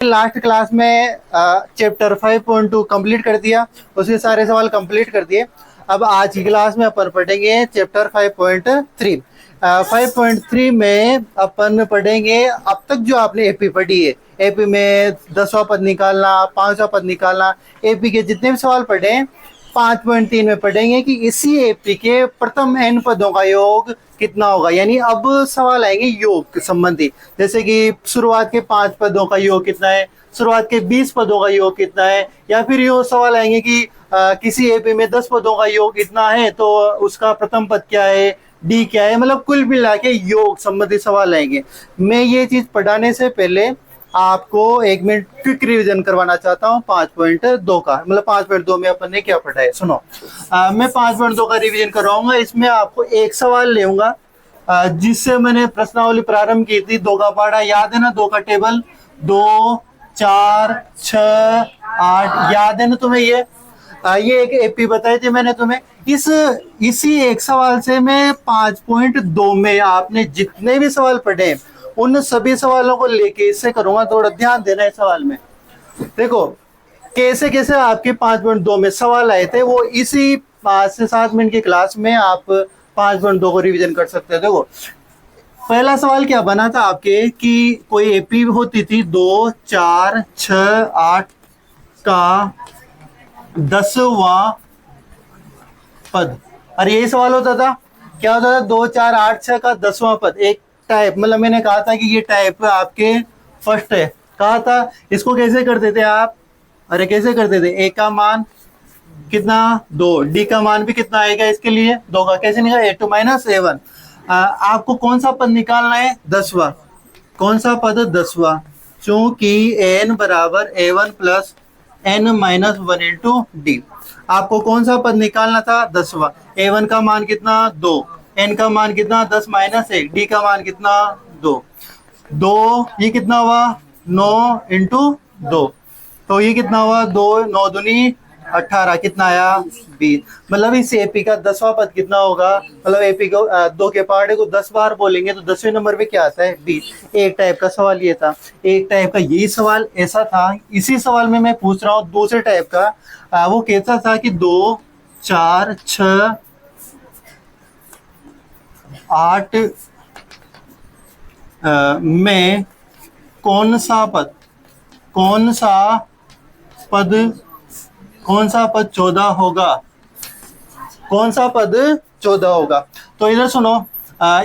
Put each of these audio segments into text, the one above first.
Last class में chapter 5.2 complete कर दिया, उसके सारे सवाल कंप्लीट कर दिए। अब आज की क्लास में अपन पढ़ेंगे चैप्टर 5.3। 5.3 में अपन पढ़ेंगे अब तक जो आपने एपी पढ़ी है, एपी में 10वां पद निकालना, 5वां पद निकालना, एपी के जितने भी सवाल पढ़े हैं 5.3 में पढ़ेंगे कि इसी एपी के प्रथम n पदों का योग कितना होगा। यानी अब सवाल आएंगे योग संबंधी, जैसे कि शुरुआत के 5 पदों का योग कितना है, शुरुआत के 20 पदों का योग कितना है, या फिर यो सवाल आएंगे कि किसी एपी में 10 पदों का योग कितना है तो उसका प्रथम पद क्या है, डी क्या है। मतलब कुल मिला के योग संबंधी सवाल आएंगे। मैं ये चीज पढ़ाने से पहले आपको 1 मिनट क्विक रिवीजन करवाना चाहता हूँ 5.2 का। मतलब 5.2 में अपन ने क्या पढ़ा है सुनो। मैं 5.2 का रिवीजन करवाऊंगा। इसमें आपको एक सवाल लेऊंगा जिससे मैंने प्रश्नावली प्रारंभ की थी। 2 का पढ़ा याद है ना, 2 का टेबल, 2 4 6 8 याद है ना तुम्हें। ये एक एपी बताई थी मैंने तुम्हें। इसी एक सवाल से मैं 5.2 में आपने जितने भी सवाल पढ़े उन सभी सवालों को लेके इससे करूंगा। थोड़ा ध्यान देना है सवाल में। देखो कैसे कैसे आपके 5.2 में सवाल आए थे, वो इसी 5 से 7 मिनट की क्लास में आप 5.2 को रिवीजन कर सकते हो। देखो पहला सवाल क्या बना था आपके कि कोई एपी होती थी 2 4 6 8 का 10वां पद। और यही सवाल होता था। क्या होता था, 2 4 8 6 का 10वां पद। एक टाइप, मतलब मैंने कहा था कि ये टाइप आपके फर्स्ट है, कहा था। इसको कैसे करते थे आप, अरे कैसे करते थे, ए का मान कितना 2, डी का मान भी कितना आएगा इसके लिए 2 का। कैसे निकाला, ए टू माइनस ए1। आपको कौन सा पद निकालना है, 10वां। कौन सा पद, 10वां। चूंकि एन बराबर a one plus n minus 1 into d. आपको कौन सा पद निकालना था, 10वां। ए1 का मान कितना 2, एन का मान कितना 10 माइनस 1, डी का मान कितना 2। ये कितना हुआ 9 इंटू 2, तो ये कितना हुआ 2 9 दूनी 18, कितना आया 20। मतलब इस एपी का 10वां पद कितना होगा। मतलब एपी को 2 के पहाड़े को 10 बार बोलेंगे तो 10वें नंबर पे क्या आता है 20। एक टाइप का सवाल ये था। एक टाइप का यही सवाल ऐसा था। इसी सवाल में मैं पूछ रहा हूँ दूसरे टाइप का। वो कैसा था कि 2 4 6 8 में कौन सा पद 14 होगा, कौन सा पद 14 होगा। तो इधर सुनो,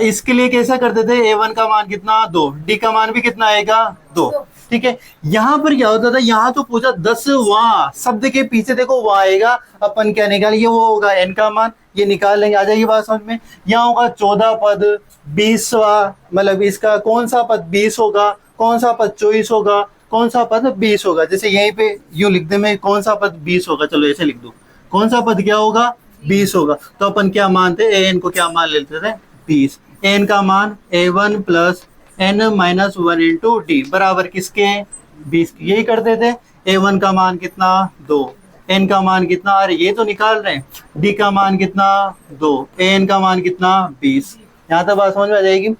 इसके लिए कैसा करते थे, ए1 का मान कितना 2, डी का मान भी कितना आएगा 2। ठीक है, यहाँ पर क्या होता था, यहाँ तो पूछा 10वां, शब्द के पीछे देखो वहां आएगा, अपन क्या निकालेंगे, वो होगा एन का मान, ये निकाल लेंगे, आ जाएगी बात समझ में। यहाँ होगा 14 पद 20वां, मतलब इसका कौन सा पद 20 होगा, कौन सा पद 24 होगा, कौन सा पद 20 होगा। जैसे यहीं पे यूं लिख दे मैं, कौन सा पद 20 होगा, चलो ऐसे लिख दो, कौन सा पद क्या होगा 20 होगा। तो अपन क्या मानते, एन को क्या मान लेते थे 20। एन का मान a one plus n minus 1 into d बराबर किसके 20। यही करते थे। ए1 का मान कितना 2, एन का मान कितना, अरे ये तो निकाल रहे हैं, डी का मान कितना 2, एन का मान कितना 20। यहाँ तक बात समझ में आ जाएगी।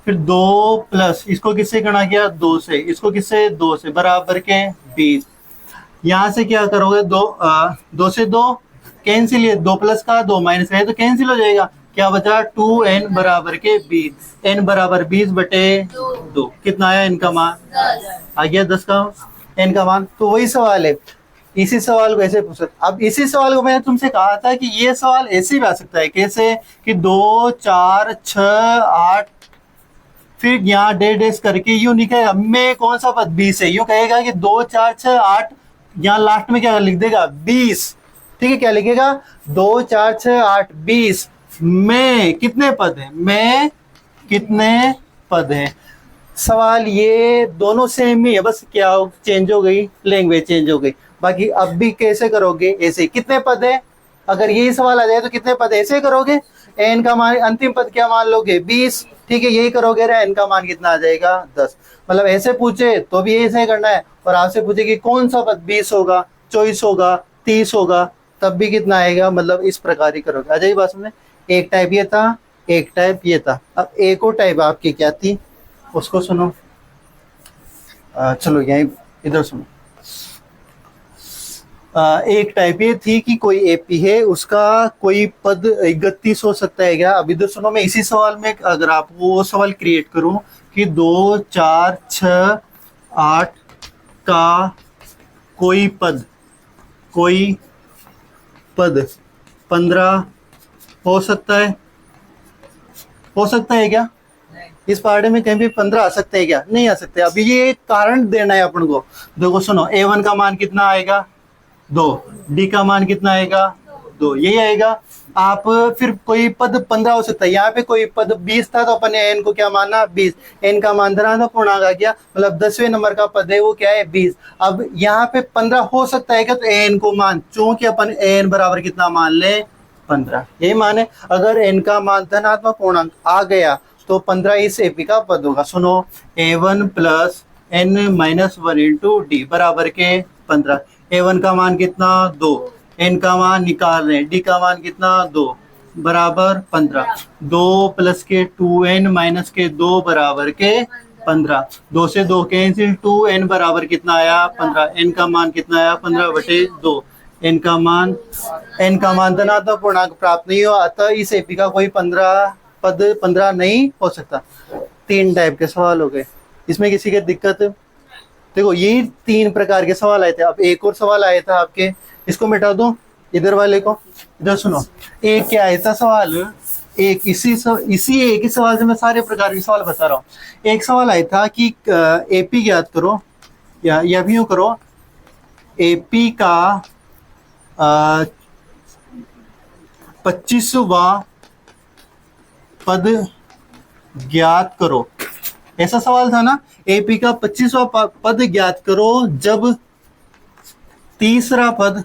फिर 2 प्लस इसको किससे गणा किया 2 से, इसको किससे 2 से, बराबर के 20। यहाँ से क्या करोगे, 2 से 2 कैंसिल, है 2 प्लस का 2 माइनस का है तो कैंसिल हो जाएगा। क्या बचा 2n बराबर के 20, n बराबर 20 बटे 2, कितना आया n का मान आ गया 10 का n का मान। तो वही सवाल है, इसी सवाल को ऐसे पूछ सकते। अब इसी सवाल को मैंने तुमसे कहा था कि ये सवाल ऐसे भी आ सकता है, कैसे कि 2 4 6 8 फिर यहाँ डेस करके यूं लिखेगा, मैं कौन सा पद 20 है, यूं कहेगा कि 2 4 6 8, यहाँ लास्ट में क्या लिख देगा 20। ठीक है, क्या लिखेगा 2 4 6 8 20 में कितने पद है, में कितने पद है। सवाल ये दोनों सेम ही है, बस क्या चेंज हो गई, लैंग्वेज चेंज हो गई। बाकी अब भी कैसे करोगे, ऐसे कितने पद है। अगर यही सवाल आ जाए तो कितने पद ऐसे करोगे, एन का मान अंतिम पद क्या मान लोगे 20। ठीक है, यही करोगे, एन का मान कितना आ जाएगा 10। मतलब ऐसे पूछे तो भी ऐसे करना है, और आपसे पूछे कि कौन सा पद 20 होगा 24 होगा 30 होगा, तब भी कितना आएगा। मतलब इस प्रकार ही करोगे, आ जाएगी बात समझ में। एक टाइप ये था, एक टाइप ये था। अब एक और टाइप आपकी क्या थी उसको सुनो। चलो यहीं इधर सुनो। एक टाइप ये थी कि कोई एपी है, उसका कोई पद 31 हो सकता है क्या। अब इधर सुनो, मैं इसी सवाल में अगर आपको वो सवाल क्रिएट करूं कि 2, 4, 6, 8 का कोई पद 15 हो सकता है, हो सकता है क्या। इस पार्टी में कहीं भी 15 आ सकते हैं क्या, नहीं आ सकते। अभी ये कारण देना है अपन को। देखो सुनो, A1 का मान कितना आएगा 2, डी का मान कितना आएगा 2, यही आएगा। आप फिर कोई पद 15 हो सकता है, यहाँ पे कोई पद 20 था तो अपन ने एन को क्या माना 20, एन का मान धनात्मक पूर्णांक आ गया, मतलब 10वें नंबर का पद है वो क्या है 20। अब यहाँ पे 15 हो सकता है क्या, तो एन को मान, चूंकि अपन एन बराबर कितना मान ले 15, यही मान है। अगर एन का मान धनात्मक पूर्णांक आ गया तो 15 इस एपी का पद होगा। सुनो, A1 plus n minus 1 into d बराबर के 15। A1 का मान कितना 2, एन का मान निकाल रहे हैं, डी का मान कितना 2 बराबर 15। 2 प्लस के 2n माइनस के 2 बराबर के 15। 2 से 2 कैंसिल, 2n बराबर कितना आया 15। एन का मान कितना आया 15/2। एन का मान धनात्मक पूर्णांक प्राप्त नहीं हुआ, अतः इस एपी का कोई 15 नहीं हो सकता। 3 टाइप के सवाल हो गए, इसमें किसी की दिक्कत। देखो ये 3 प्रकार के सवाल आए थे। अब एक और सवाल आया था आपके, इसको मिटा दो इधर वाले को। इधर सुनो, एक क्या आया था सवाल, एक इसी एक ही सवाल से मैं सारे प्रकार के सवाल बता रहा हूँ। एक सवाल आया था कि एपी ज्ञात करो, या भी यूं करो, एपी का 25वां पद ज्ञात करो, ऐसा सवाल था ना। एपी का 25वां पद ज्ञात करो जब तीसरा पद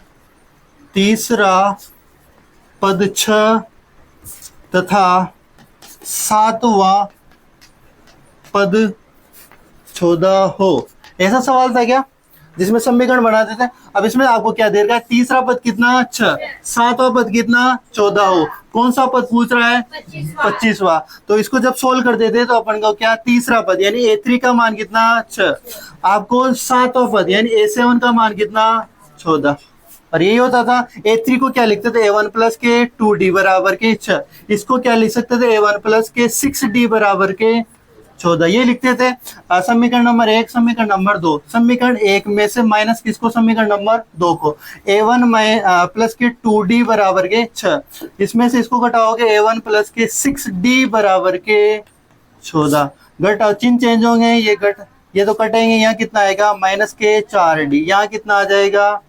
6 तथा 7वां पद 14 हो, ऐसा सवाल था क्या, जिसमें समीकरण बना देते हैं। अब इसमें आपको क्या दे रखा है, तीसरा पद कितना 6, 7वां पद कितना 14 हो। कौन सा पद पूछ रहा है 25वां। तो इसको जब सोल्व कर देते तो अपन को क्या, तीसरा पद यानी A3 का मान कितना 6, आपको 7वां पद यानी A7 का मान कितना 14। और यही होता था। A3 को क्या लिखते थे, A1 प्लस के 2D बराबर के 6। इसको क्या लिख सकते थे, A1 प्लस के 6D बराबर के 14, ये लिखते थे। समीकरण नंबर 1, समीकरण नंबर 2। समीकरण 1 में से माइनस किसको, समीकरण नंबर 2 को। A1 प्लस के 2D बराबर के 6, इसमें से इसको घटाओगे A1 प्लस के 6D बराबर के 14। घटाओ, चिन्ह चेंज होंगे, ये तो कटेंगे। यहाँ कितना आएगा माइनस के 4D, यहाँ कितना आ जाएगा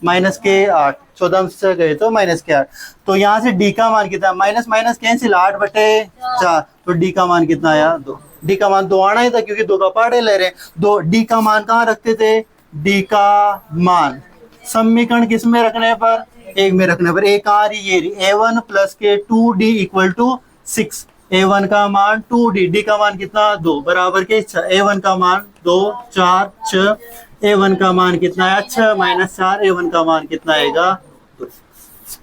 माइनस के 8। 14 से गए तो माइनस के 8। तो यहाँ से डी का मान कितना, माइनस माइनस कैंसिल, 8/4। तो डी का मान कितना आया 2। डी का मान 2 आना ही था क्योंकि 2 का पार्ट ले रहे हैं। 2 डी का मान कहाँ रखते थे, डी का मान समीकरण किस में रखने पर, 1 में रखने पर। एक आ रही ये A1 प्लस के 2D इक्वल टू 6। A1 का मान 2D, डी का मान कितना 2 बराबर के 6। A1 का मान 2, 4, 6। A1 का मान कितना आया 6 माइनस 4। A1 का मान कितना आएगा 2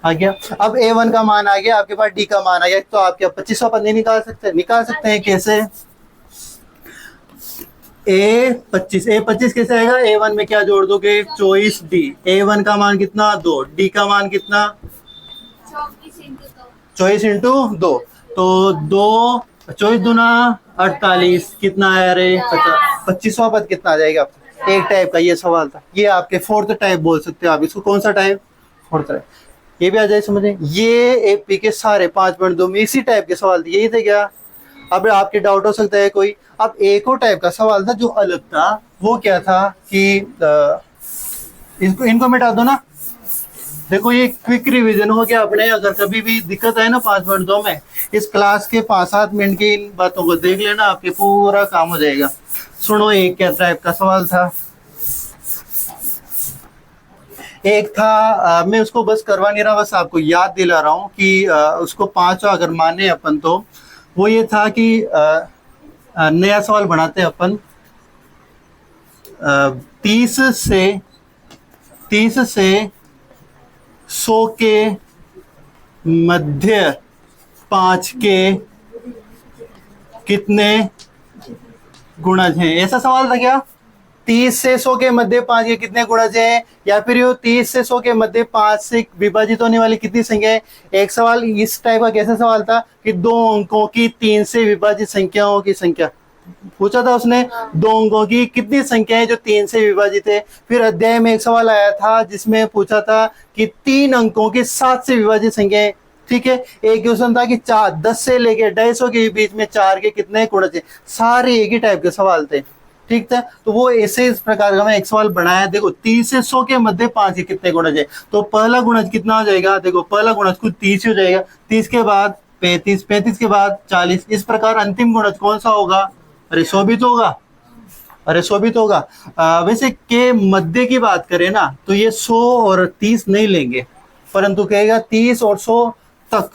आ गया। अब A1 का मान आ गया, आपके पास डी का मान आ गया, तो आप क्या 25वां पद नहीं निकाल सकते हैं। कैसे, A25 कैसे आएगा, A1 में क्या जोड़ दोगे 24D। A1 का मान कितना 2, डी का मान कितना 24 इंटू 2। तो 2 24 दूना 48, कितना आया रे 50। 25वां पद कितना आ जाएगा। एक टाइप का ये सवाल था, ये आपके 4th टाइप बोल सकते हो आप इसको। कौन सा टाइप, 4th टाइप। ये भी आ जाए समझे। ये एपी के सारे 5.2 में इसी टाइप के सवाल थे, यही थे क्या। अब आपके डाउट हो सकता है कोई। अब एक और टाइप का सवाल था जो अलग था, वो क्या था कि इनको मिटा दो ना। देखो ये क्विक रिवीजन हो गया अपने। अगर कभी भी दिक्कत आए ना 5.2 में, इस क्लास के 5-7 मिनट की इन बातों को देख लेना, आपके पूरा काम हो जाएगा। सुनो, एक क्या टाइप का सवाल था। एक था मैं उसको बस करवा नहीं रहा, बस आपको याद दिला रहा हूँ कि उसको 5 अगर माने अपन, तो वो ये था कि नया सवाल बनाते हैं अपन। 30 से 100 के मध्य 5 के कितने गुणज हैं, ऐसा सवाल था क्या। 30 से 100 के मध्य 5 के कितने गुणज है, या फिर ये 30 से 100 के मध्य 5 से विभाजित होने वाली कितनी संख्या है। एक सवाल इस टाइप का कैसा सवाल था कि 2 अंकों की 3 से विभाजित संख्याओं की संख्या पूछा था उसने। 2 अंकों की कितनी संख्या है जो 3 से विभाजित है। फिर अध्याय में एक सवाल आया था जिसमें पूछा था कि 3 अंकों की 7 से विभाजित संख्या है। ठीक है, एक क्वेश्चन था कि 10 से लेके 250 के बीच में 4 के कितने गुणज है। सारे एक ही टाइप के सवाल थे। ठीक था, तो वो ऐसे इस प्रकार का मैं एक सवाल बनाया। देखो 30 से 100 के मध्य 5 के कितने गुणज है, तो पहला गुणज कितना हो जाएगा। देखो पहला गुणज कुछ 30 हो जाएगा, 30 के बाद 35, 35 के बाद 40, इस प्रकार अंतिम गुणज कौन सा होगा। अरे 100 भी तो होगा, अरे 100 भी तो होगा। वैसे के मध्य की बात करें ना तो ये 100 और 30 नहीं लेंगे, परंतु कहेगा 30 और 100 तक,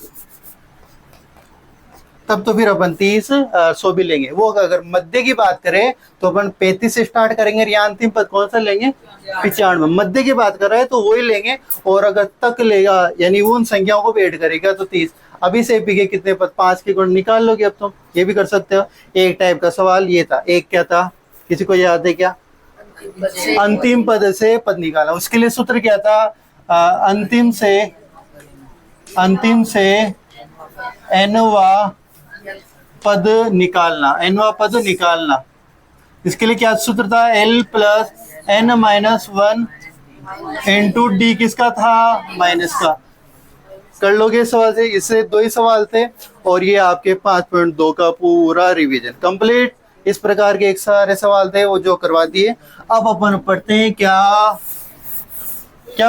तब तो फिर अपन 30 100 भी लेंगे। वो अगर मध्य की बात करें तो अपन 35 से स्टार्ट करेंगे, या अंतिम पद कौन सा लेंगे 95। मध्य की बात कर रहे हैं तो वही लेंगे, और अगर तक लेगा यानी उन संख्याओं को भी ऐड करेगा तो 30। अभी से पी के कितने पद 5 के गुण निकाल लोगे अब तुम, ये भी कर सकते हो। एक टाइप का सवाल ये था। एक क्या था, किसी को याद है क्या। अंतिम पद से पद निकाला, उसके लिए सूत्र क्या था। अंतिम से एनवा पद निकालना, एनवा पद निकालना। इसके लिए क्या सूत्र था, l plus n minus 1 into d किसका था, माइनस का। कर लोगे सवाल से, इससे 2 ही सवाल थे और ये आपके 5.2 का पूरा रिवीजन कंप्लीट। इस प्रकार के एक सारे सवाल थे वो जो करवा दिए। अब अपन पढ़ते हैं क्या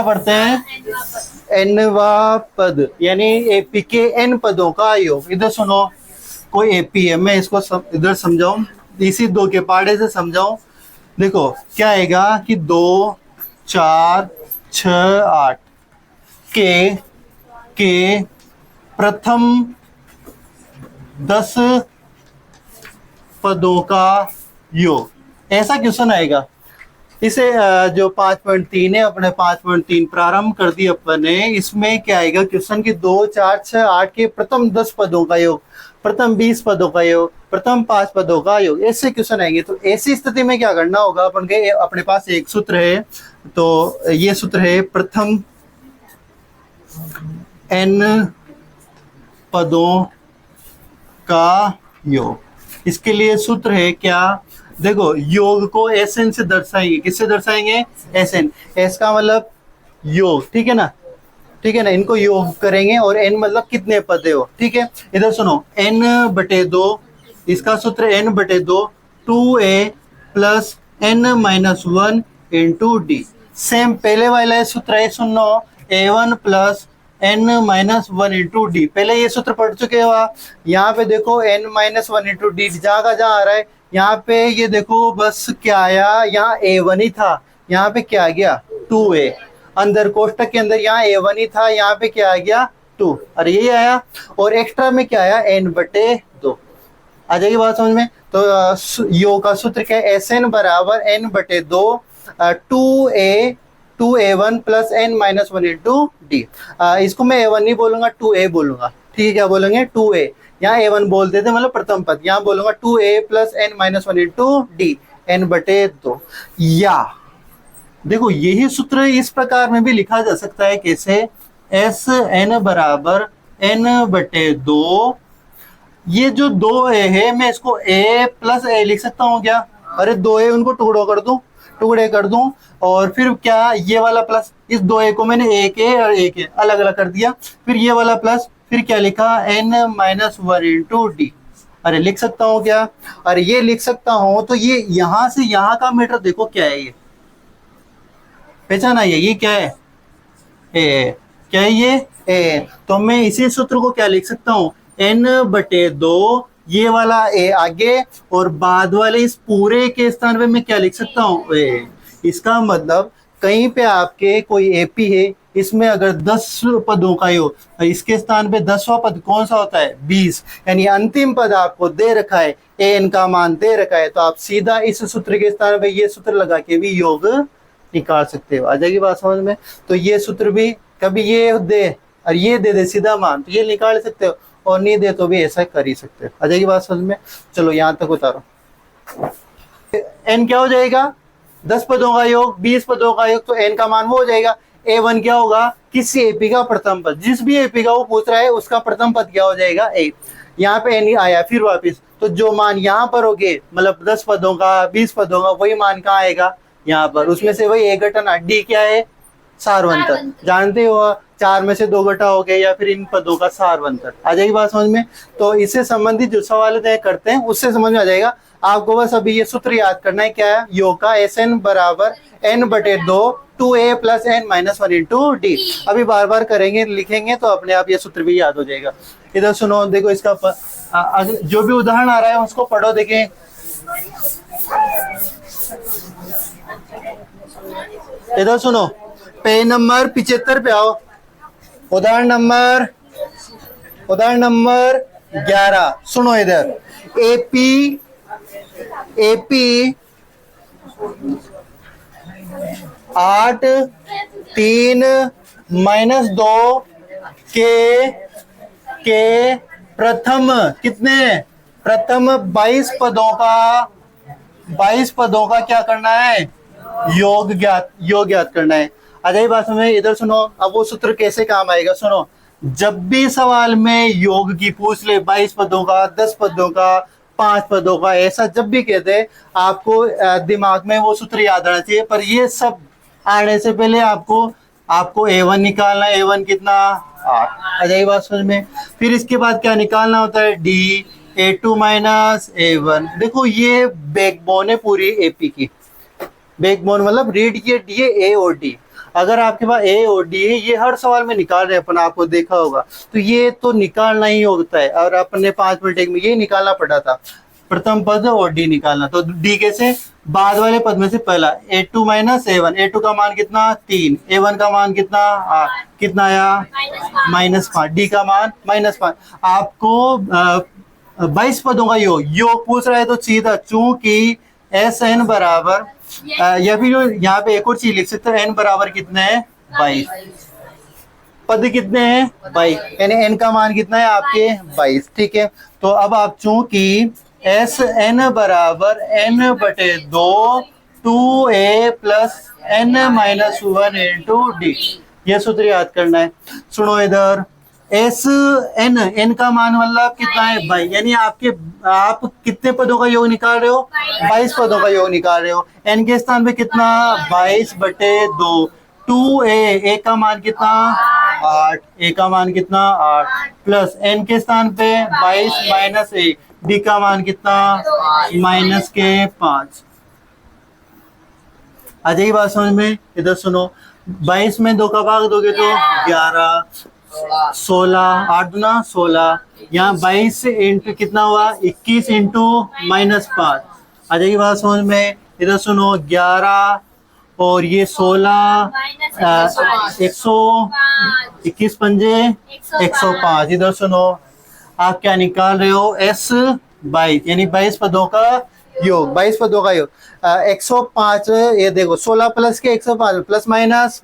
पढ़ते हैं, एनवा पद यानी एपी के एन पदों का योग। इधर सुनो, कोई एपी है, मैं इसको इधर समझाऊं, इसी 2 के पाड़े से समझाऊं। देखो क्या आएगा कि 2 4 6 8 के प्रथम 10 पदों का योग, ऐसा क्वेश्चन आएगा। इसे जो 5.3 है, अपने 5.3 प्रारंभ कर दी अपन ने। इसमें क्या आएगा क्वेश्चन की 2 4 6 8 के प्रथम 10 पदों का योग, प्रथम 20 पदों का योग, प्रथम 5 पदों का योग, ऐसे क्वेश्चन आएंगे। तो ऐसी स्थिति में क्या करना होगा अपन के, अपने पास एक सूत्र है। तो ये सूत्र है प्रथम n पदों का योग। इसके लिए सूत्र है क्या, देखो योग को Sn से दर्शाएंगे। किससे दर्शाएंगे, Sn। S का मतलब योग, ठीक है ना, ठीक है ना। इनको योग करेंगे और n मतलब कितने पद है वो, ठीक है। इधर सुनो, n/2, इसका सूत्र n/2 2a plus n-1 into D. Same पहले वाला सूत्र है, सुनो, a1 plus n-1 into D. पहले ये सूत्र पढ़ चुके हो आप। यहाँ पे देखो n-1 इंटू डी, जहाँ आ रहा है। यहाँ पे ये देखो बस क्या आया, यहाँ a1 ही था, यहाँ पे क्या आ गया 2a। अंदर कोष्टक के अंदर यहाँ a1 ही था, यहाँ पे क्या आ गया 2। अरे यही आया, और एक्स्ट्रा में क्या आया n/2। आ जाएगी बात समझ में। तो योग का सूत्र क्या है, Sn बराबर n/2 2a1 plus n-1 into D. इसको मैं a1 नहीं बोलूंगा, 2a बोलूंगा, ठीक है। क्या बोलेंगे 2a, यहाँ a1 बोलते थे मतलब प्रथम पद, यहाँ बोलूंगा 2a plus n-1 into D, n/2। या देखो यही सूत्र इस प्रकार में भी लिखा जा सकता है, कैसे, Sn बराबर n/2। ये जो 2a है, मैं इसको a प्लस a लिख सकता हूँ क्या। अरे 2a उनको टुकड़े कर दूं, और फिर क्या, ये वाला प्लस, इस 2a को मैंने एक a और एक a अलग अलग कर दिया। फिर ये वाला प्लस, फिर क्या लिखा n-1 इंटू डी। अरे लिख सकता हूँ क्या, अरे ये लिख सकता हूँ। तो ये यहां से यहाँ का मीटर देखो क्या है, ये पहचाना, ये क्या है, ए। क्या है ये, ए। तो मैं इसी सूत्र को क्या लिख सकता हूँ, n/2, ये वाला ए आगे, और बाद वाले इस पूरे के स्थान पे मैं क्या लिख सकता हूँ, ए। इसका मतलब कहीं पे आपके कोई एपी है, इसमें अगर 10 पदों का योग, इसके स्थान पे 10वां पद कौन सा होता है, 20। यानी अंतिम पद आपको दे रखा है, एन का मान दे रखा है, तो आप सीधा इस सूत्र के स्थान पे ये सूत्र लगा के भी योग निकाल सकते हो। आ जाएगी बात समझ में। तो ये सूत्र भी कभी ये दे और ये दे सीधा मान, तो ये निकाल सकते हो, और नहीं दे तो भी ऐसा कर ही सकते हो। आ जाएगी बात समझ में। चलो यहाँ तक उतारो, एन क्या हो जाएगा, 10 पदों का योग, 20 पदों का योग, तो n का मान वो हो जाएगा। a1 क्या होगा, किसी एपी का प्रथम पद, जिस भी एपी का वो पूछ रहा है उसका प्रथम पद क्या हो जाएगा, a। यहाँ पे n आया फिर वापिस, तो जो मान यहाँ पर होगे मतलब 10 पदों का 20 पदों का, वही मान कहाँ आएगा, यहाँ पर, उसमें से वही एक घटना डी क्या है, सारवंतर। जानते हो 4 में से 2 घटा हो गए, या फिर इन पदों का सारवंतर। आ जाएगी बात समझ में। तो इससे संबंधित जो सवाल तय करते हैं उससे समझ में आ जाएगा। आपको बस अभी ये सूत्र याद करना है, क्या है, योग का SN बराबर n/2 2a plus n minus 1 into D. अभी बार बार करेंगे, लिखेंगे तो अपने आप ये सूत्र भी याद हो जाएगा। इधर सुनो, देखो इसका जो भी उदाहरण आ रहा है उसको पढ़ो, देखें। इधर सुनो, पेज नंबर 75 पे आओ। उदाहरण नंबर 11। सुनो इधर, एपी 8 3 माइनस 2 के प्रथम कितने, प्रथम 22 पदों का क्या करना है, योग ज्ञात करना है। आ जाइए बात में। इधर सुनो, अब वो सूत्र कैसे काम आएगा, सुनो। जब भी सवाल में योग की पूछ ले, 22 पदों का, 10 पदों का, 5 पदों का, ऐसा जब भी कहते हैं, आपको दिमाग में वो सूत्र याद आना चाहिए। पर ये सब आने से पहले आपको a1 निकालना है। a1 कितना, 8। आ जाइए बात समझ में। फिर इसके बाद क्या निकालना होता है, d a2 माइनस a1। देखो ये बैकबोन है पूरी एपी की। बैकबोन मतलब रीड ये डी है, ए और डी। अगर आपके पास ए और डी है, ये हर सवाल में निकाल रहे हैं अपन, आपको देखा होगा, तो ये तो निकालना ही होता है। और अपने 5 मिनट एक में ये निकालना पड़ा था, प्रथम पद और डी निकालना। तो डी कैसे, बाद वाले पद में से पहला a2 माइनस a1। a2 का मान कितना, 3। a1 का मान कितना, 8। कितना आया, -5। डी का मान -5। आपको 22 पदों का योग पूछ रहा है, तो सीधा चूंकि SN बराबर, या फिर यहाँ पे एक और चीज लिख सकते हैं, n बराबर कितने हैं, 22। पद कितने हैं, 22, यानी n का मान कितना है आपके, 22। ठीक है, तो अब आप चूंकि SN बराबर n/2 2a plus n minus 1 into D, ये सूत्र याद करना है। सुनो इधर, n का मान मतलब कितना है, 22, यानी आप कितने पदों का योग निकाल रहे हो, 22 पदों का योग निकाल रहे हो। n के स्थान पे कितना, 22/2 2a, का मान कितना, 8, a का मान कितना, 8 प्लस n के स्थान पे 22 माइनस a, d का मान कितना, -5। आ जाइए बात समझ में। इधर सुनो, 22 में 2 का भाग दोगे तो 11, 16, 8 दूना 16, यहाँ 22 इंटू कितना हुआ, 21 इंटू -5। आ जाएगी बात समझ में। इधर सुनो, 11 और ये 16, 121 पंजे 105। इधर सुनो, आप क्या निकाल रहे हो, S22, यानी 22 पदों का योग, 22 पदों का योग। 105, ये देखो 16 प्लस के 105 प्लस माइनस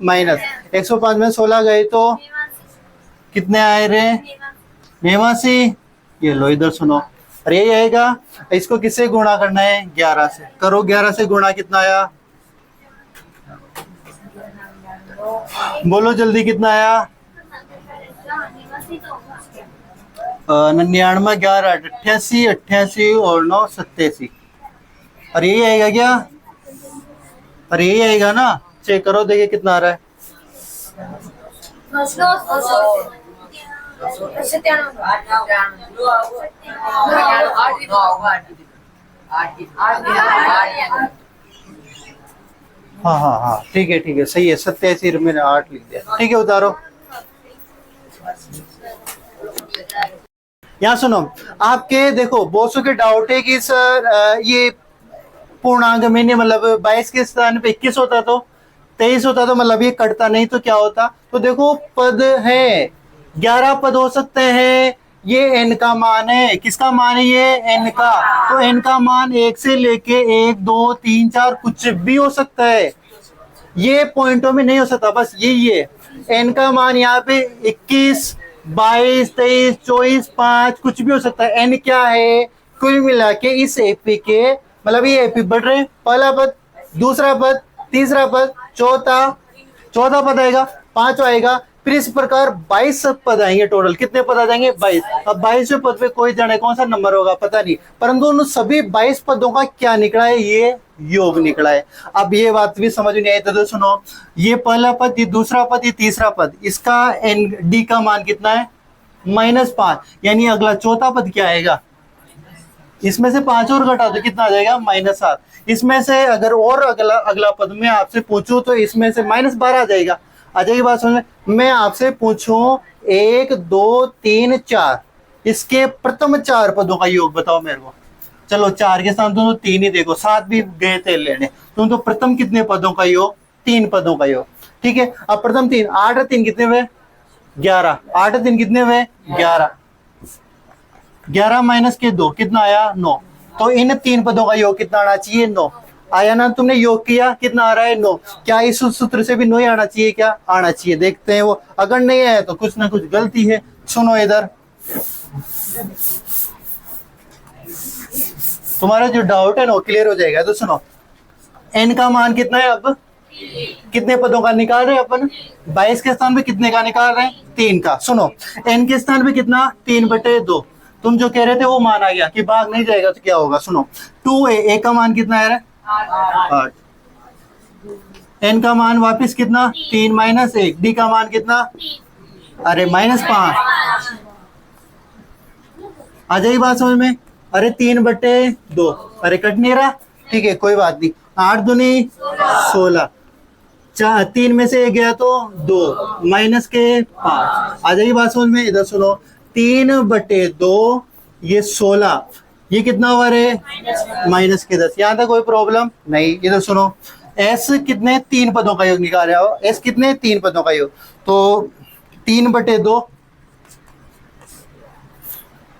105 में 16 गए तो कितने आए रे, 89। ये लो इधर सुनो, अरे यही आएगा। इसको किससे गुणा करना है, 11 से करो। 11 से गुणा कितना आया, बोलो जल्दी, कितना आया, 99, 11, 88, 88 और 9, 87। अरे यही आएगा क्या, अरे यही आएगा ना, चेक करो देखिए कितना आ रहा है। हाँ हाँ हाँ, ठीक है सही है, 87 मैंने 8 लिख दिया। ठीक है, उतारो। यहाँ सुनो, आपके देखो बहुत के डाउट है कि सर ये पूर्णांक में मतलब 22 के स्थान पे 21 होता तो 23 होता तो मतलब ये कटता नहीं तो क्या होता। तो देखो पद है, 11 पद हो सकते हैं। ये n का मान है, किसका मान है ये, n का। तो n का मान 1 से लेके 1 2 3 4 कुछ भी हो सकता है, ये पॉइंटों में नहीं हो सकता, बस यही है। n का मान यहाँ पे 21 22 23 24 5 कुछ भी हो सकता है। n क्या है, कुल मिला के इस एपी के मतलब ये एपी बढ़ रहे, पहला पद दूसरा पद, तीसरा पद, चौथा पद आएगा, पांचवा आएगा। फिर इस प्रकार 22 पद आएंगे टोटल। कितने पद आ जाएंगे? 22। अब 22वें पद पे कोई जाने कौन सा नंबर होगा पता नहीं, परंतु उन सभी 22 पदों का क्या निकला है? ये योग निकला है। अब ये बात भी समझ नहीं आई तो सुनो, ये पहला पद, ये दूसरा पद, ये तीसरा पद, इसका एन डी का मान कितना है? -5। यानी अगला चौथा पद क्या आएगा? इसमें से 5 और घटा दो, कितना आ जाएगा? -7। इसमें से अगर और अगला पद मैं आपसे पूछूं तो इसमें से -12 आ जाएगा। आ जाएगी बात समझ में? मैं आपसे पूछूं 1 2 3 4, इसके प्रथम 4 पदों का योग बताओ मेरे को। चलो 4 के साथ तुम तो 3 ही देखो, 7 भी गए थे लेने। तुम तो प्रथम कितने पदों का योग? 3 पदों का योग। ठीक है, अब प्रथम 3, 8 और 3 कितने हुए? 11। 8 और 3 कितने हुए? 11। 11 माइनस के 2 कितना आया? 9। तो इन 3 पदों का योग कितना आना चाहिए? 9 आया ना? तुमने योग किया, कितना आ रहा है? 9। क्या इस सूत्र से भी 9 ही आना चाहिए? क्या आना चाहिए? देखते हैं वो। अगर नहीं आया तो कुछ ना कुछ गलती है। सुनो इधर, तुम्हारा जो डाउट है ना वो क्लियर हो जाएगा। तो सुनो, n का मान कितना है? अब कितने पदों का निकाल रहे हैं अपन? 22 के स्थान पे कितने का निकाल रहे हैं? 3 का। सुनो, n के स्थान पे कितना? 3/2। तुम जो कह रहे थे वो मान आ गया कि भाग नहीं जाएगा तो क्या होगा? सुनो, 2a, a का मान कितना है? 8। n का मान वापिस कितना? 3 - 1। d का मान कितना? अरे -5। आ जाएगी बात समझ में? अरे 3/2, अरे कट नहीं रहा। ठीक है, कोई बात नहीं। 8 दूनी 16, 3 में से 1 गया तो 2, माइनस के 5। आ जाएगी बात समझ में? इधर सुनो, 3/2, ये 16, ये कितना हुआ रे? माइनस के 10। यहाँ तक कोई प्रॉब्लम नहीं। इधर सुनो, s कितने? 3 पदों का योग निकाल रहे हो। s कितने? 3 पदों का योग। तो 3/2,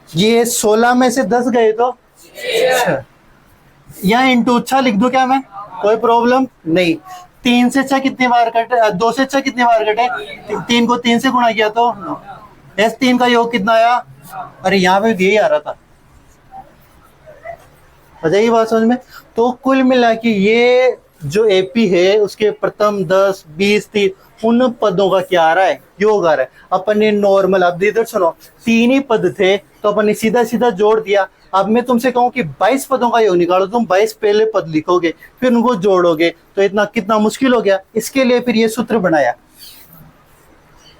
ये 16 में से 10 गए तो 6। यहाँ इंटू 6 लिख दो क्या मैं? कोई प्रॉब्लम नहीं। 3 से 6 कितनी बार कटे? 2 से 6 कितनी बार कटे? 3 को 3 से गुणा किया तो S3 का योग कितना आया? अरे यहाँ पे यही आ रहा था। बताइए बात समझ में? तो कुल मिला के ये जो एपी है उसके प्रथम 10 20 30 उन पदों का क्या आ रहा है? योग आ रहा है। अपन ने नॉर्मल, अब इधर सुनो, 3 ही पद थे तो अपन ने सीधा सीधा जोड़ दिया। अब मैं तुमसे कहूं कि 22 पदों का योग निकालो, तुम 22 पहले पद लिखोगे फिर उनको जोड़ोगे तो इतना कितना मुश्किल हो गया। इसके लिए फिर ये सूत्र बनाया।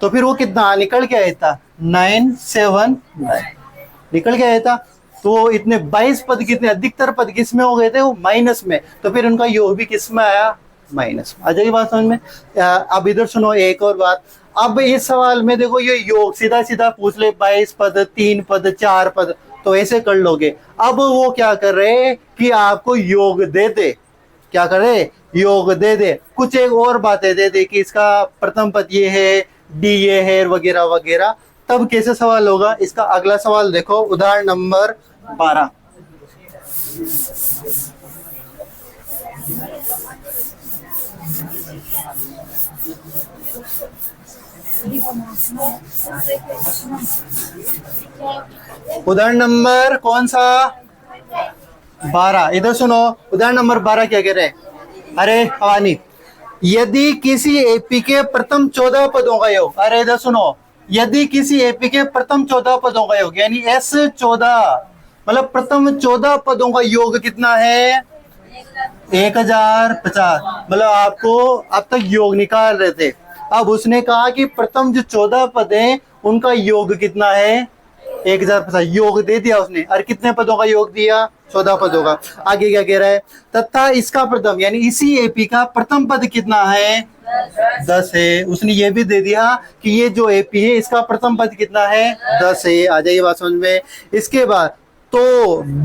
तो फिर वो कितना निकल के आया था? 979 निकल के आया था। तो इतने 22 पद कितने अधिकतर पद किस में हो गए थे? वो माइनस में। तो फिर उनका योग भी किस में आया? माइनस। आ जाएगी बात समझ में? अब इधर सुनो एक और बात। अब इस सवाल में देखो, ये योग सीधा सीधा पूछ ले, 22 पद, 3 पद, 4 पद, तो ऐसे कर लोगे। अब वो क्या कर रहे कि आपको योग दे दे। क्या करे? योग दे दे। कुछ एक और बातें दे दे कि इसका प्रथम पद ये है, डी ये है, वगैरह वगैरह। तब कैसे सवाल होगा? इसका अगला सवाल देखो, उदाहरण नंबर 12। उदाहरण नंबर कौन सा? 12। इधर सुनो, उदाहरण नंबर 12 क्या कह रहे हैं? अरे हवानी, यदि किसी एपी के प्रथम 14 पदों का योग, अरे इधर सुनो, यदि किसी एपी के प्रथम 14 पदों का योग यानी S14, मतलब प्रथम 14 पदों का योग कितना है? 1050। मतलब आपको अब तक योग निकाल रहे थे, अब उसने कहा कि प्रथम जो 14 पद हैं उनका योग कितना है? 1050। योग दे दिया उसने। और कितने पदों का योग दिया? 14 पदों का। आगे क्या कह रहा है? तथा इसका प्रथम यानी इसी एपी का प्रथम पद कितना है? 10 है। उसने ये भी दे दिया कि ये जो एपी है इसका प्रथम पद कितना है? 10 है। आ जाइए बात समझ में? इसके बाद तो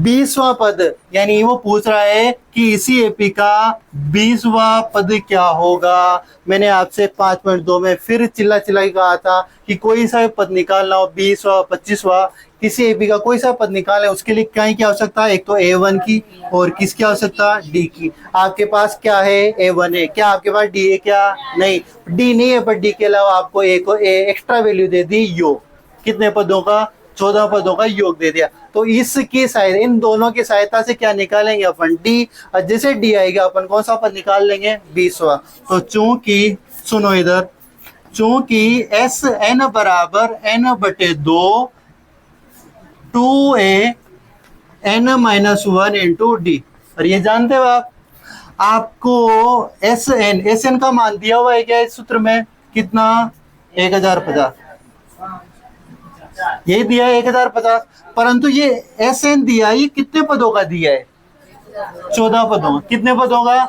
20वां पद, यानी वो पूछ रहा है कि इसी एपी का 20वां पद क्या होगा। मैंने आपसे 5.2 में फिर चिल्ला चिल्ला कहा था कि कोई सा पद निकालना हो, 20वां 25वां, किसी एपी का कोई सा पद निकाले, उसके लिए क्या की आवश्यकता है? एक तो A1 की और किसकी आवश्यकता? D की। आपके पास क्या है? A1 है। क्या आपके पास D है? क्या नहीं, D नहीं है, पर D के अलावा आपको एक एक्स्ट्रा वैल्यू दे दी, योग। कितने पदों का? 14 पदों का योग दे दिया। तो इसकी सहायता, इन दोनों की सहायता से क्या निकालेंगे अपन, डी। और जैसे डी आएगा अपन कौन सा पद निकाल लेंगे, 20वां। तो चूंकि सुनो इधर, चूंकि एस एन बराबर एन बटे 2 2a n-1 इंटू डी। और ये जानते हो आप, आपको एस एन का मान दिया हुआ है क्या इस सूत्र में, कितना, 1050, यही दिया है 1050। परंतु ये एस एन दिया, ये कितने पदों का दिया है, 14 पदों, कितने पदों का,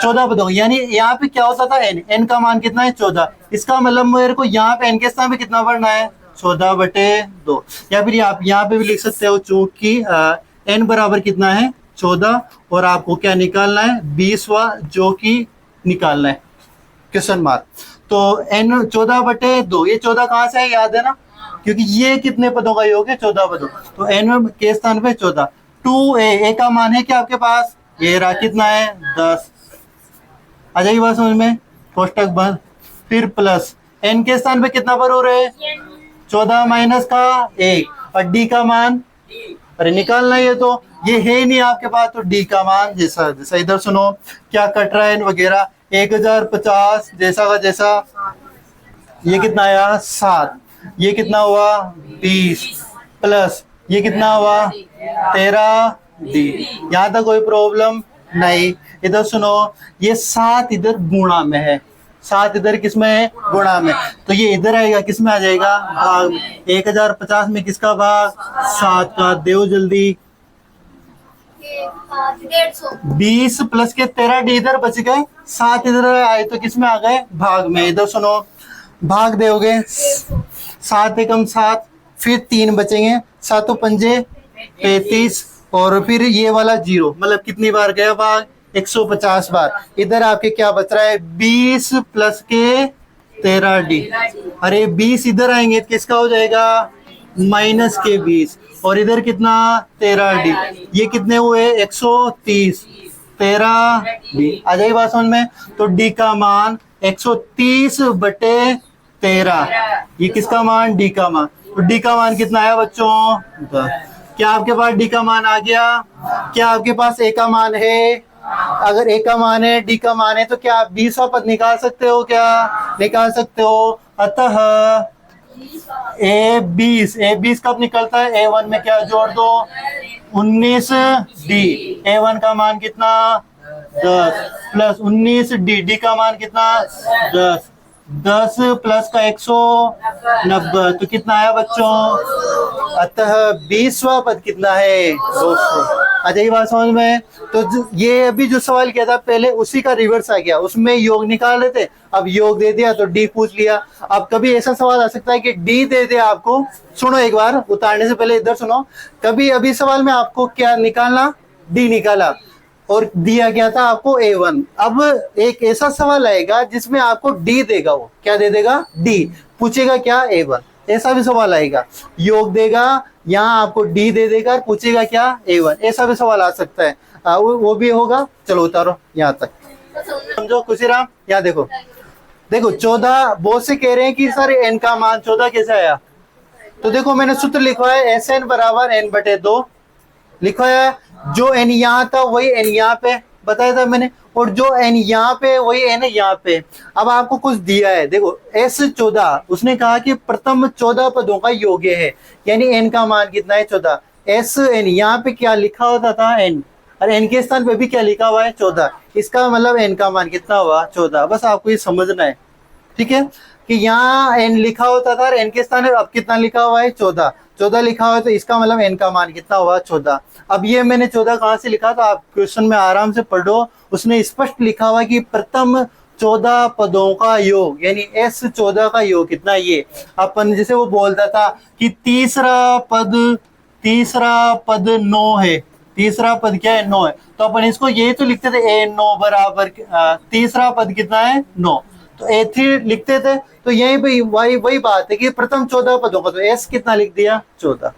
14 पदों। यानी यहाँ पे क्या होता था, एन का मान कितना है, 14। इसका मतलब मेरे को यहाँ पे एन के स्थान पे कितना भरना है, 14/2। या फिर आप यहाँ पे भी लिख सकते हो, चूंकि एन बराबर कितना है, 14, और आपको क्या निकालना है, 20वां, जो कि निकालना है, क्वेश्चन मार्क। तो एन 14/2, ये 14 कहाँ से है, याद है ना, क्योंकि ये कितने पदों का योग है, 14 पदों। तो एन के स्थान पे 14। 2a का मान है क्या आपके पास, ये रहा, कितना है, 10। आ जाएगी बात समझ में, कोष्टक बंद। फिर प्लस एन के स्थान पे कितना पर हो रहे, 14 माइनस का 1, और डी का मान, अरे निकालना है, ये तो ये है ही नहीं आपके पास, तो डी का मान जैसा जैसा, इधर सुनो क्या कट रहा है वगैरह, 1050 जैसा का जैसा, ये कितना आया 7, ये कितना हुआ 20, प्लस ये कितना हुआ 13 डी। यहाँ तक कोई प्रॉब्लम नहीं। इधर सुनो, ये 7 इधर गुणा में है, 7 इधर किस में है, गुणा में, तो ये इधर आएगा, किस में आ जाएगा, भाग में। 1050 में किसका भाग, 7 का, देव जल्दी। 20 प्लस के 13 डी इधर बच गए, 7 इधर आए तो किस में आ गए, भाग में। इधर सुनो, भाग दोगे, 7 एकम 7, फिर 3 बचेंगे, 7 पंजे 35, और फिर ये वाला 0, मतलब कितनी बार गया भाग, 150 बार। इधर आपके क्या बच रहा है, 20 प्लस के 13 डी। अरे 20 इधर आएंगे तो किसका हो जाएगा, माइनस के 20, और इधर कितना 13 डी, ये कितने हुए 130, 13 डी। आ जाएगी बात समझ में। तो डी का मान 130/13, ये किसका मान, डी का मान। तो डी का मान कितना आया बच्चों, 10। क्या आपके पास डी का मान आ गया, क्या आपके पास ए का मान है, अगर ए का मान है, डी का मान है, तो क्या आप 20वां पद निकाल सकते हो, क्या निकाल सकते हो। अतः ए20 कब निकलता है, A1 में क्या जोड़ दो, 19 डी, A1 का मान कितना 10, प्लस 19 डी का मान कितना 10, 10 प्लस का 190, तो कितना आया बच्चों। अतः 20वां पद कितना है, 200। आ जाइए बात समझ में। तो ये अभी जो सवाल किया था पहले, उसी का रिवर्स आ गया, उसमें योग निकाल रहे थे, अब योग दे दिया तो डी पूछ लिया। अब कभी ऐसा सवाल आ सकता है कि डी दे दे आपको, सुनो एक बार उतारने से पहले इधर सुनो, कभी अभी सवाल में आपको क्या निकालना, डी निकाला, और दिया गया था आपको A1। अब एक ऐसा सवाल आएगा जिसमें आपको डी देगा, वो क्या दे देगा, डी, पूछेगा क्या, A1। ऐसा भी सवाल आएगा, योग देगा, यहाँ आपको डी दे देगा, पूछेगा क्या, A1। ऐसा भी सवाल आ सकता है, वो भी होगा। चलो उतारो यहाँ तक, समझो खुशीराम। यहाँ देखो, देखो 14, बहुत से कह रहे हैं कि सर एन का मान 14 कैसे आया, तो देखो मैंने सूत्र लिखवा है, SN बराबर n/2 लिखा है। जो एन यहाँ था वही एन यहाँ पे बताया था मैंने, और जो एन यहाँ पे वही एन यहाँ पे। अब आपको कुछ दिया है, देखो S14, उसने कहा कि प्रथम 14 पदों का योग्य है, यानी एन का मान कितना है, 14। SN यहाँ पे क्या लिखा होता था, एन, और एन के स्थान पे भी क्या लिखा हुआ है, 14। इसका मतलब एन का मान कितना हुआ, 14। बस आपको ये समझना है, ठीक है, कि यहाँ एन लिखा होता था और एन के स्थान पे अब कितना लिखा हुआ है, 14। 14 लिखा हुआ है, तो इसका मतलब एन का मान कितना हुआ, 14। अब ये मैंने 14 कहाँ से लिखा, तो आप क्वेश्चन में आराम से पढ़ो, उसने स्पष्ट लिखा हुआ कि प्रथम 14 पदों का योग, यानी S14 का योग कितना, ये अपन जैसे वो बोलता था कि तीसरा पद 9 है, तीसरा पद क्या है, 9 है, तो अपन इसको यही तो लिखते थे, A9 बराबर तीसरा पद कितना है, 9, तो A3 लिखते थे। तो यही पे वही बात है कि प्रथम 14 पदों का, तो S कितना लिख दिया, 14।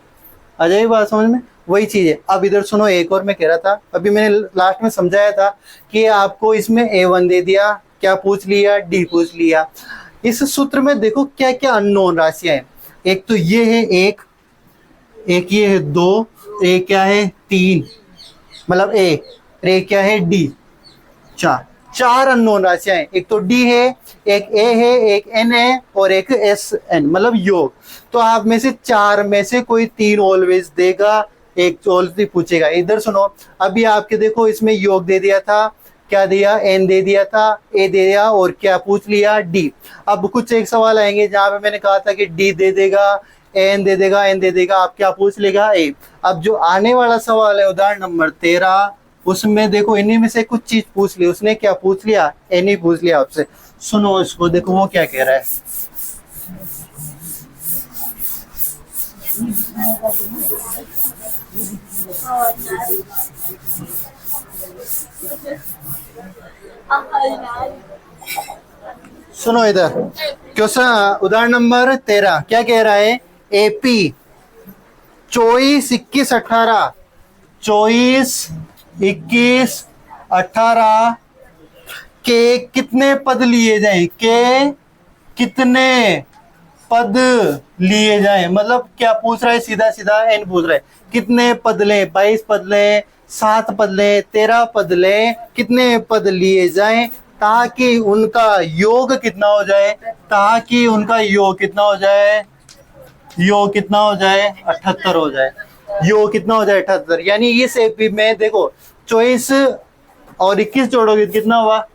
आ जाएगी बात समझ में, वही चीज है। अब इधर सुनो, एक और मैं कह रहा था, अभी मैंने लास्ट में समझाया था कि आपको इसमें A1 दे दिया, क्या पूछ लिया, डी पूछ लिया। इस सूत्र में देखो क्या क्या अननोन राशियां हैं, एक तो ये है एक ये है 2, ए क्या है 3, मतलब ए क्या है डी, 4 अननोन राशियां हैं, एक तो डी है, एक ए है, एक एन है और एक एस एन, मतलब योग। तो आप में से 4 में से कोई 3 ऑलवेज देगा, एक ऑलवेज पूछेगा। इधर सुनो, अभी आपके देखो इसमें योग दे दिया था, क्या दिया, एन दे दिया था, ए दे दिया और क्या पूछ लिया, डी। अब कुछ एक सवाल आएंगे जहां पे मैंने कहा था कि डी दे देगा, एन दे देगा, एन दे देगा, आप क्या पूछ लेगा, ए। अब जो आने वाला सवाल है उदाहरण नंबर 13, उसमें देखो इन्हीं में से कुछ चीज पूछ ली, उसने क्या पूछ लिया, एन ही पूछ लिया आपसे। सुनो इसको, देखो वो क्या कह रहा है। सुनो इधर क्वेश्चन, उदाहरण नंबर 13 क्या कह रहा है, एपी 24, 21, 18, 24, 21, 18 के कितने पद लिए जाएं, के कितने पद लिए जाएं, मतलब क्या पूछ रहा है, सीधा सीधा एन पूछ रहा है, कितने पद लें, 22 पद लें, 7 पद लें, 13 पद लें, कितने पद लिए जाएं ताकि उनका योग कितना हो जाए, ताकि उनका योग कितना हो जाए, योग कितना हो जाए 78 हो जाए, योग कितना हो जाए 78। यानी इस एपी में देखो 24 और 21 जोड़ोगे कितना हुआ,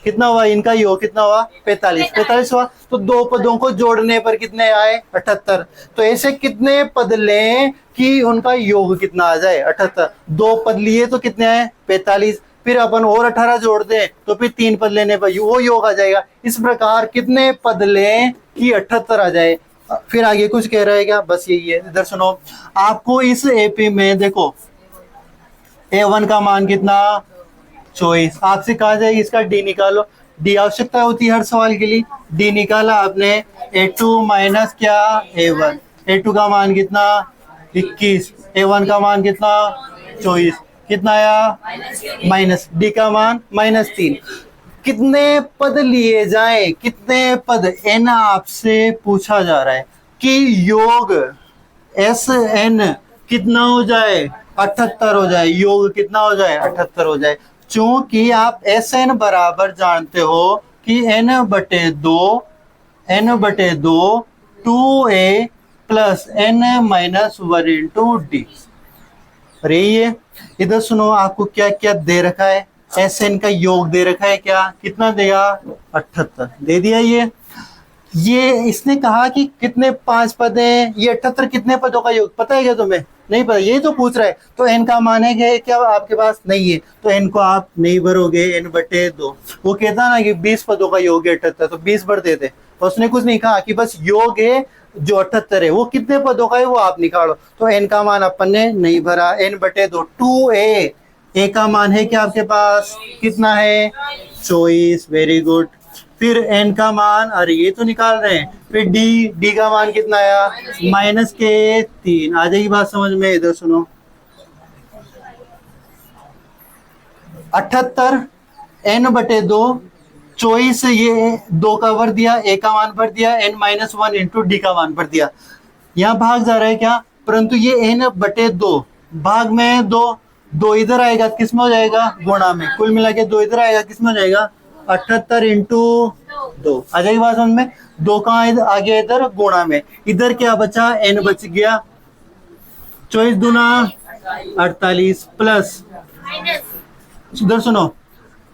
कितना हुआ, इनका योग कितना हुआ 45, 45 हुआ। तो 2 पदों को जोड़ने पर कितने आए 78। तो ऐसे कितने पद लें कि उनका योग कितना आ जाए 78। 2 पद लिए तो कितने आए 45, फिर अपन और 18 जोड़ दें तो फिर 3 पद लेने पर वो योग आ जाएगा। इस प्रकार कितने पद लें कि 78 आ जाए। फिर आगे कुछ कह रहा है क्या, बस यही है। इधर सुनो, आपको इस एपी में देखो A1 का मान कितना 24, आपसे कहा जाए इसका डी निकालो, डी आवश्यकता होती है हर सवाल के लिए, डी निकाला आपने, A2 माइनस क्या A1, A2 का मान कितना 21, A1 का मान कितना 24, कितना आया माइनस, डी का मान -3। कितने पद लिए जाए, कितने पद, एन आपसे पूछा जा रहा है कि योग एस एन कितना हो जाए 78 हो जाए, योग कितना हो जाए 78 हो जाए। चूंकि आप एस एन बराबर जानते हो कि n/2 2a plus n-1 into D. अरे ये इधर सुनो, आपको क्या क्या दे रखा है, एस एन का योग दे रखा है, क्या कितना देगा 78 दे दिया। ये इसने कहा कि कितने 5 पद हैं, ये 78 कितने पदों का योग पता है क्या तुम्हें, नहीं पता, ये तो पूछ रहा है। तो एन का मान है क्या आपके पास नहीं है, तो एन को आप नहीं भरोगे, n/2। वो कहता ना कि 20 पदों का योग है 78, तो 20 भर देते। तो उसने कुछ नहीं कहा कि बस योग है जो 78 है, वो कितने पदों का है वो आप निकालो। तो एन का मान अपन ने नहीं भरा, n/2 2a, ए का मान है क्या आपके पास, कितना है 24, वेरी गुड। फिर एन का मान, अरे ये तो निकाल रहे हैं, फिर डी का मान कितना आया -3। आ जाएगी बात समझ में। इधर सुनो, 78 n/2 24, ये 2 का भर दिया, ए का मान भर दिया, n-1 इंटू डी का मान भर दिया। यहाँ भाग जा रहा है क्या, परंतु ये n/2 भाग में 2 इधर आएगा, किस में हो जाएगा गुणा में, कुल मिला के 2 इधर आएगा, किस में हो जाएगा 78 इंटू 2। आ जाएगी बात समझ में। 2 कहाँ आ गया इधर गुणा में, इधर क्या बचा n बच गया, 24 दूना 48 प्लस, इधर सुनो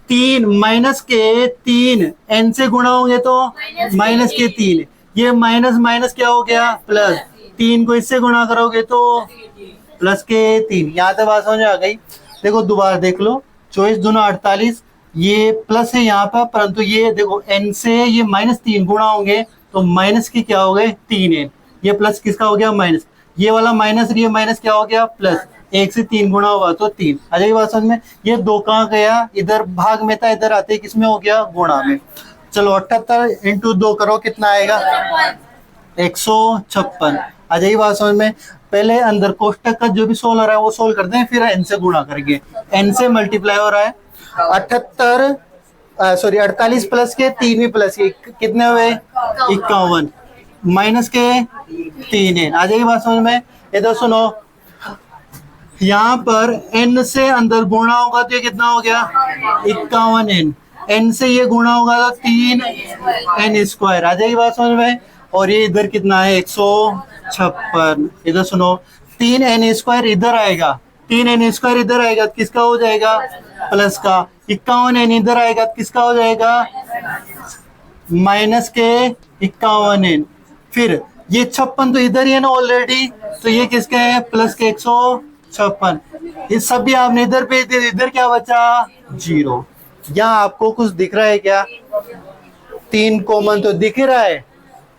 3 माइनस के 3 n से गुणा होंगे तो -3, ये माइनस क्या हो गया प्लस, 3 को इससे गुणा करोगे तो +3। यहाँ तक बात समझ आ गई। देखो दोबारा देख लो, 24 दूना 48, ये प्लस है यहाँ पर, परंतु ये देखो n से ये -3 गुणा होंगे तो माइनस की क्या हो गए 3n, ये प्लस किसका हो गया माइनस, ये वाला माइनस, ये माइनस क्या हो गया प्लस, 1 से 3 गुणा हुआ तो 3। आ जाएगी बात समझ में। ये 2 कहाँ गया, इधर भाग में था, इधर आते किसमें हो गया गुणा में। चलो 78 इंटू 2 करो, कितना आएगा 156। आ जाएगी बात समझ में। पहले अंदर कोष्टक का जो भी सोल्व हो रहा है वो सोल्व करते हैं, फिर n से गुणा करेंगे, n से मल्टीप्लाई हो रहा है। 48 प्लस के 3 भी प्लस के कितने हुए 51, माइनस के 3n। आ जाएगी बात समझ में। इधर सुनो, यहाँ पर n से अंदर गुणा होगा तो ये कितना हो गया 51n। n से ये गुणा होगा तो 3n² आ जाएगी बात समझ में। और ये इधर कितना है 156। इधर सुनो 3n² इधर आएगा, 3n² इधर आएगा तो किसका हो जाएगा प्लस का, 51n इधर आएगा तो किसका हो जाएगा माइनस के 51n। फिर ये 56 तो इधर ही है ना ऑलरेडी, तो ये किसके है प्लस के 156। ये सब भी आपने इधर भेज दिया, इधर क्या बचा 0। यहाँ आपको कुछ दिख रहा है क्या, 3 कॉमन तो दिख ही रहा है,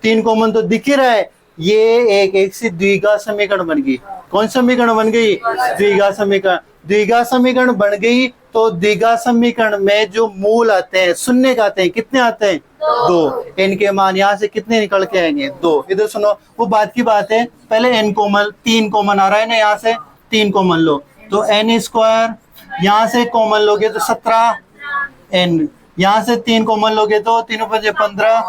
3 कॉमन तो दिख ही रहा है। ये एक से द्विघात समीकरण बन गई। कौन समीकरण बन गई द्विघात समीकरण। द्विघात समीकरण बन गई तो द्विघात समीकरण में जो मूल आते हैं शून्य का आते हैं, कितने आते हैं 2। इनके मान यहाँ से कितने निकल के आएंगे 2। इधर सुनो वो बात की बात है, पहले n कॉमन 3 कॉमन आ रहा है ना, यहाँ से 3 कॉमन लो तो n², यहाँ से कॉमन लोगे तो 17n, यहाँ से 3 कॉमन लोगे तो 3 × 15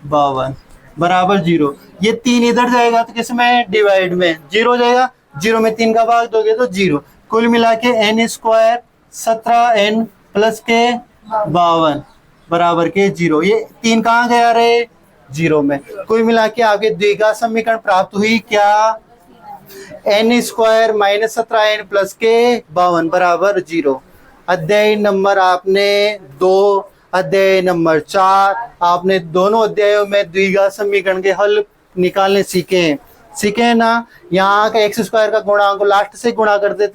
52 बराबर 0। ये 3 इधर जाएगा तो किसमें डिवाइड में 0 हो जाएगा, 0 में 3 का भाग दोगे तो 0। कुल मिला के n² 17n प्लस के 52 बराबर के 0। ये 3 कहाँ गया रे 0 में। कुल मिला के आपके द्विघात समीकरण प्राप्त हुई क्या n² -17n प्लस के 52 बराबर 0। अध्याय नंबर आपने 2, अध्याय नंबर 4 आपने दोनों अध्यायों में द्विघात समीकरण के हल निकालने सीखे हैं ना। यहाँ का x² का गुणा को लास्ट से गुणा करते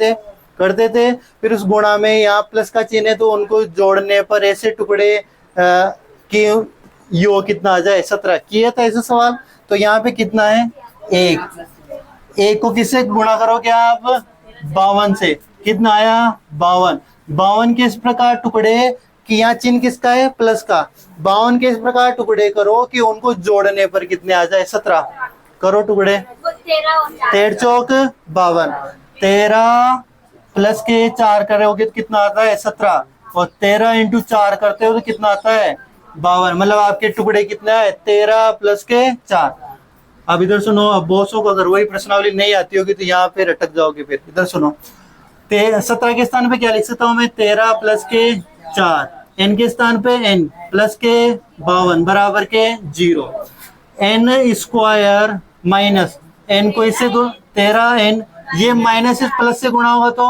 थे, फिर उस गुणा में यहाँ प्लस का चिन्ह है तो उनको जोड़ने पर ऐसे टुकड़े कि यो कितना आ जाए 17 किया था ऐसा सवाल। तो यहाँ पे कितना है 1 को किससे गुणा करोगे आप 52 से, कितना आया 52। 52 के इस प्रकार टुकड़े कि यहाँ चिन्ह किसका है प्लस का, 52 के इस प्रकार टुकड़े करो कि उनको जोड़ने पर कितने आ जाए 17। करो टुकड़े 13 चौक 52, 13 प्लस के 4 करोगे तो कितना आता है 17, और 13 × 4 करते हो तो कितना आता है 52। मतलब आपके टुकड़े कितने है 13 प्लस के 4। अब इधर सुनो, अब बॉसों को अगर वही प्रश्नावली नहीं आती होगी तो यहाँ पे अटक जाओगे। फिर इधर सुनो 17 के स्थान पे क्या लिख सकता हूँ मैं 13 प्लस के 4, n के स्थान पे n प्लस के 52 बराबर के 0। n² माइनस n को इससे 13n, ये माइनस इस प्लस से गुणा होगा तो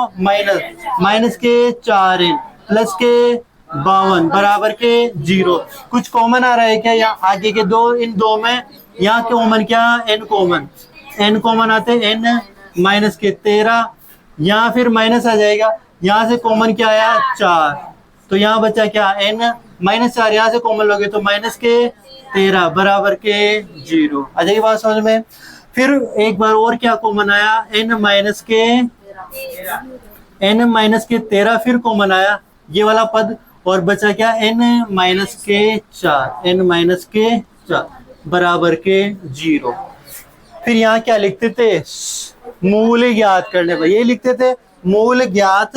माइनस के 4n प्लस के 52 बराबर के 0। कुछ कॉमन आ रहा है क्या यहाँ आगे के दो, इन दो में यहाँ कॉमन क्या n कॉमन आते हैं n माइनस के 13, यहाँ फिर माइनस आ जाएगा, यहाँ से कॉमन क्या आया 4, तो यहाँ बचा क्या n -4, यहाँ से कॉमन लोगे तो माइनस के 13 बराबर के 0। आ जाएगी बात समझ में। फिर एक बार और क्या कॉमन आया n माइनस के 13 फिर कॉमन आया ये वाला पद, और बचा क्या n के 4 बराबर के 0। फिर यहाँ क्या लिखते थे मूल ज्ञात करने पर, ये लिखते थे मूल ज्ञात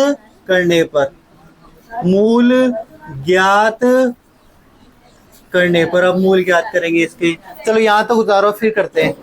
करने पर, मूल ज्ञात करने पर। अब मूल ज्ञात करेंगे इसके, चलो यहाँ तो गुजारो फिर करते हैं।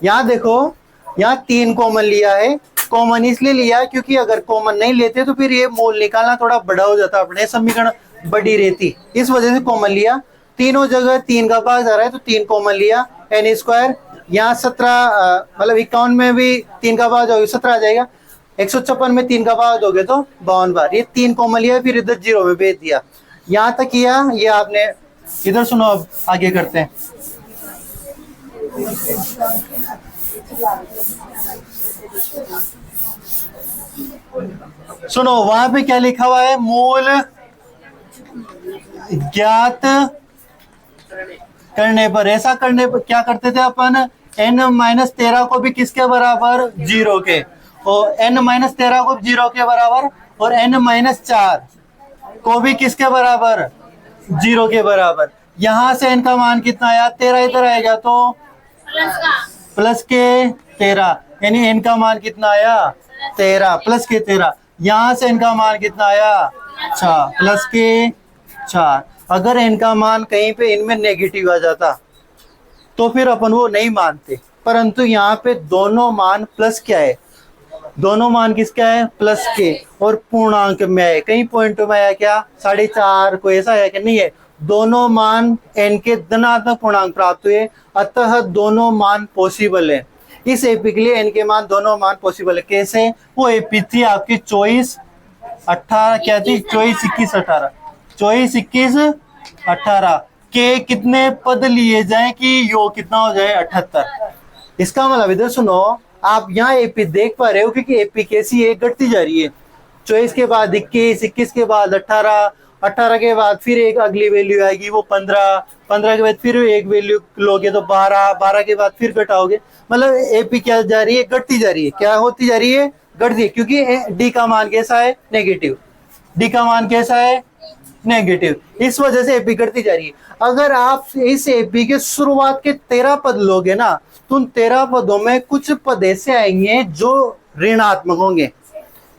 यहाँ देखो, यहाँ 3 कॉमन लिया है। कॉमन इसलिए लिया क्योंकि अगर कॉमन नहीं लेते तो फिर ये मोल निकालना थोड़ा बड़ा हो जाता, अपने समीकरण बड़ी रहती, इस वजह से कॉमन लिया। तीनों जगह 3 का भाग जा रहा है तो 3 कॉमन लिया। एन स्क्वायर, यहाँ 17 मतलब 51 में भी 3 का भाग जाओगे 17 आ जाएगा। 156 में 3 का भाग दोगे तो 52 बार। ये 3 कॉमन लिया, फिर इधर 0 में भेज दिया। यहाँ तक किया ये आपने। इधर सुनो, अब आगे करते हैं। सुनो, वहां पे क्या लिखा हुआ है, मूल ज्ञात करने पर, ऐसा करने पर क्या करते थे अपन, n-13 को भी किसके बराबर, 0 के, और n-13 को 0 के बराबर, और n-4 को भी किसके बराबर, 0 के बराबर। यहां से n का मान कितना आया, 13, इधर आएगा तो प्लस के 13, यानी n का मान कितना आया, 13 प्लस के 13। यहां से n का मान कितना आया, 4 प्लस के 4। अगर n का मान कहीं पे इनमें नेगेटिव आ जाता तो फिर अपन वो नहीं मानते, परंतु यहाँ पे दोनों मान प्लस क्या है, दोनों मान किसका है, प्लस के, और पूर्णांक में है। कहीं पॉइंट में आया क्या, 4.5 को ऐसा है कि नहीं है, दोनों मान n के धनात्मक पूर्णांक प्राप्त हुए, अतः दोनों मान पॉसिबल है। इस एपी के लिए n के मान, दोनों मान पॉसिबल है। कैसे, वो एपी थी आपकी 24-18, क्या थी, 24-21-18, 24-21-18 के कितने पद लिए जाए कि योग कितना हो जाए, 78। इसका मतलब इधर सुनो, आप यहाँ एपी देख पा रहे हो क्योंकि एपी कैसी है, घटती जा रही है। 24 के बाद 21, 21 के बाद 18, 18 के बाद फिर एक अगली वैल्यू आएगी वो 15, 15 के बाद फिर एक वैल्यू लोगे तो 12, 12 के बाद फिर घटाओगे। मतलब एपी क्या जा रही है, घटती जा रही है। क्या होती जा रही है, घटती है, क्योंकि डी का मान कैसा है, नेगेटिव। डी का मान कैसा है, नेगेटिव, इस वजह से एपी घटती जा रही है। अगर आप इस एपी के शुरुआत के 13 पद लोगे ना, तो उन 13 पदों में कुछ पद ऐसे आएंगे जो ऋणात्मक होंगे।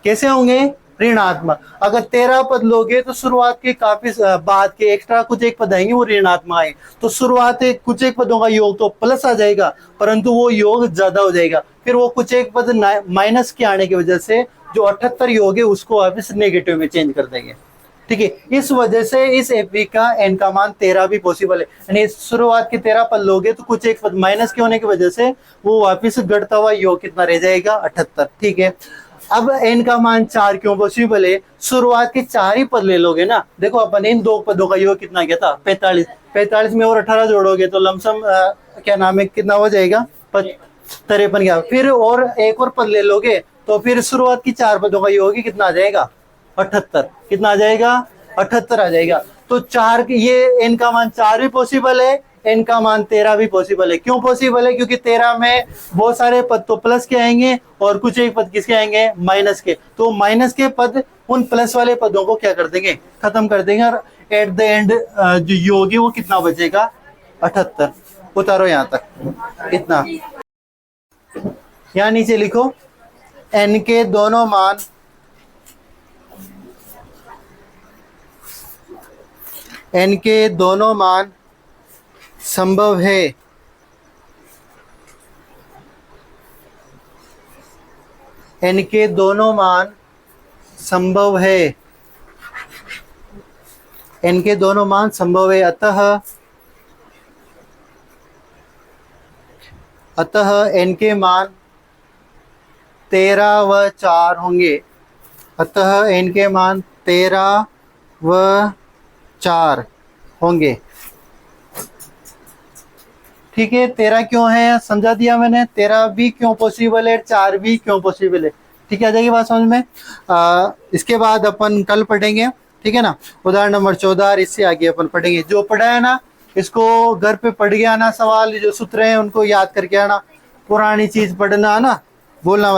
कैसे होंगे, ऋणात्मक। अगर 13 पद लोगे तो शुरुआत के काफी बाद के एक्स्ट्रा कुछ एक पद आएंगे वो ऋणात्मक आए, तो शुरुआत के कुछ एक पदों का योग तो प्लस आ जाएगा, परंतु वो योग ज्यादा हो जाएगा। फिर वो कुछ एक पद माइनस के आने की वजह से जो 78 योग है उसको वापस नेगेटिव में चेंज कर देंगे। ठीक है, इस वजह से इस एपी का n का मान 13 भी पॉसिबल है। यानी शुरुआत के 13 पद लोगे तो कुछ एक पद माइनस के होने की वजह से वो वापस घटता हुआ योग कितना रह जाएगा, 78। ठीक है, अब n का मान 4 क्यों पॉसिबल है, शुरुआत के 4 ही पद ले लोगे ना। देखो अपन इन 2 पदों का योग कितना गया था, 45, 45 में और 18 जोड़ोगे तो लमसम क्या नाम है, कितना हो जाएगा, 53 गया। फिर और एक और पद ले लोगे तो फिर शुरुआत की 4 पदों का योग कितना आ जाएगा, 78। कितना आ जाएगा, 78 आ जाएगा। तो 4, ये n का मान 4 भी पॉसिबल है, n का मान 13 भी पॉसिबल है। क्यों पॉसिबल है, क्योंकि 13 में बहुत सारे पद तो प्लस के आएंगे और कुछ एक पद किसके आएंगे, माइनस के। तो माइनस के पद उन प्लस वाले पदों को क्या कर देंगे, खत्म कर देंगे, और एट द एंड जो योग है वो कितना बचेगा, 78। उतारो यहाँ तक, इतना। यहाँ नीचे लिखो, n के दोनों मान, n के दोनों मान संभव है। n के दोनों मान संभव है, n के दोनों मान संभव है। अतः n के मान 13 व 4 होंगे। अतः n के मान 13 व 4 होंगे। ठीक है, 13 क्यों है समझा दिया मैंने, 13 भी क्यों पॉसिबल है, 4 भी क्यों पॉसिबल है। ठीक है, आ जाएगी बात समझ में। इसके बाद अपन कल पढ़ेंगे, ठीक है ना, उदाहरण नंबर 14। इससे आगे अपन पढ़ेंगे, जो पढ़ा है ना इसको घर पे पढ़ के आना, सवाल जो सूत्र हैं उनको याद करके आना, पुरानी चीज पढ़ना ना, बोलना।